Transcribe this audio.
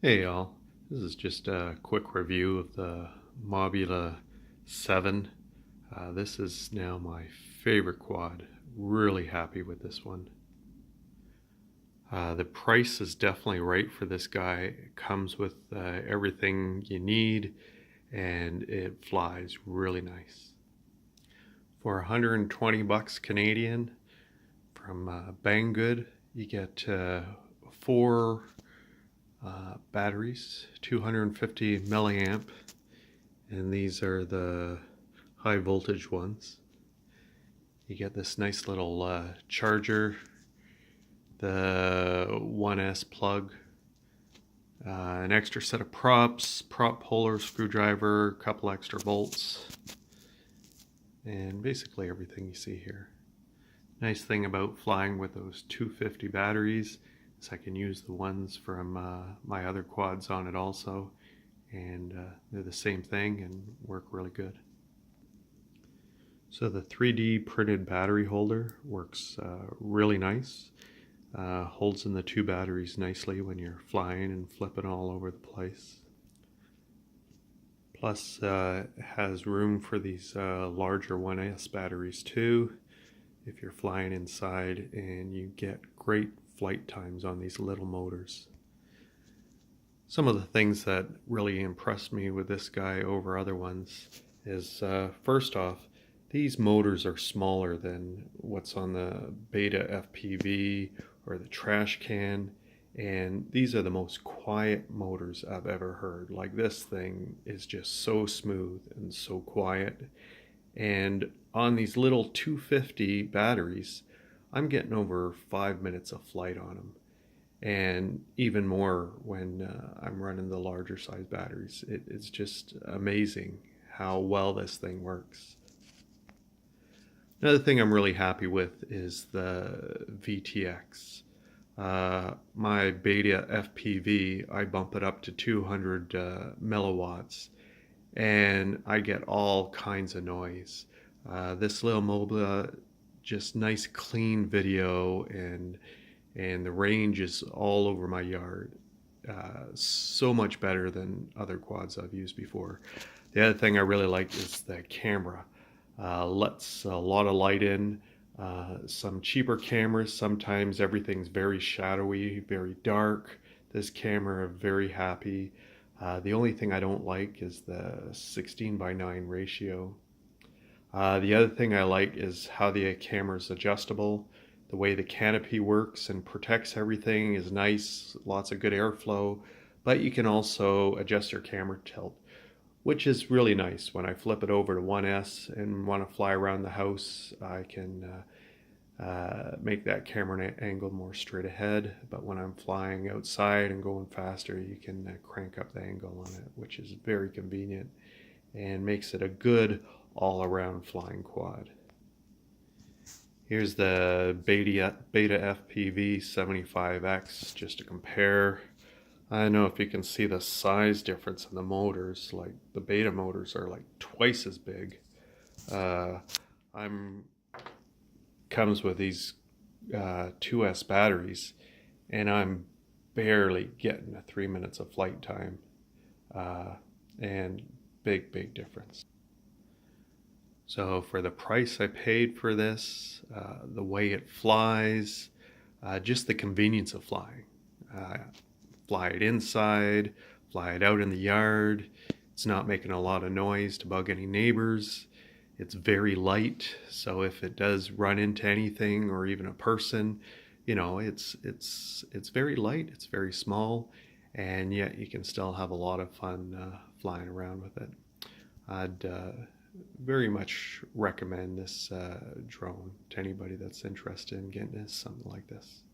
Hey y'all, this is just a quick review of the Mobula 7. This is now my favorite quad. Really happy with this one. The price is definitely right for this guy. It comes with everything you need and it flies really nice. For 120 bucks Canadian from Banggood, you get four batteries, 250 milliamp, and these are the high voltage ones. You get this nice little charger, the 1S plug, an extra set of props, prop holder, screwdriver, a couple extra bolts, and basically everything you see here. Nice thing about flying with those 250 batteries is I can use the ones from my other quads on it also, and they're the same thing and work really good. So the 3D printed battery holder works really nice. Holds in the two batteries nicely when you're flying and flipping all over the place. Plus has room for these larger 1S batteries too if you're flying inside, and you get great flight times on these little motors. Some of the things that really impressed me with this guy over other ones is first off, these motors are smaller than what's on the Beta FPV or the trash can, and these are the most quiet motors I've ever heard. Like, this thing is just so smooth and so quiet. And on these little 250 batteries, I'm getting over 5 minutes of flight on them, and even more when I'm running the larger size batteries. It's just amazing how well this thing works. Another thing I'm really happy with is the VTX. My Beta FPV, I bump it up to 200 milliwatts, and I get all kinds of noise. This little Mobula, just nice clean video, and the range is all over my yard. So much better than other quads I've used before. The other thing I really like is the camera. Lets a lot of light in. Some cheaper cameras, sometimes everything's very shadowy, very dark. This camera, very happy. The only thing I don't like is the 16:9 ratio. The other thing I like is how the camera is adjustable. The way the canopy works and protects everything is nice, lots of good airflow, but you can also adjust your camera tilt, which is really nice. When I flip it over to 1S and want to fly around the house, I can make that camera angle more straight ahead. But when I'm flying outside and going faster, you can crank up the angle on it, which is very convenient and makes it a good all-around flying quad. Here's the Beta FPV 75X just to compare. I don't know if you can see the size difference in the motors. Like, the Beta motors are like twice as big. Comes with these 2S batteries, and I'm barely getting 3 minutes of flight time, and big difference. So for the price I paid for this, the way it flies, just the convenience of flying. Fly it inside, fly it out in the yard. It's not making a lot of noise to bug any neighbors. It's very light, so if it does run into anything or even a person, you know, it's very light, it's very small, and yet you can still have a lot of fun flying around with it. I'd very much recommend this drone to anybody that's interested in getting something like this.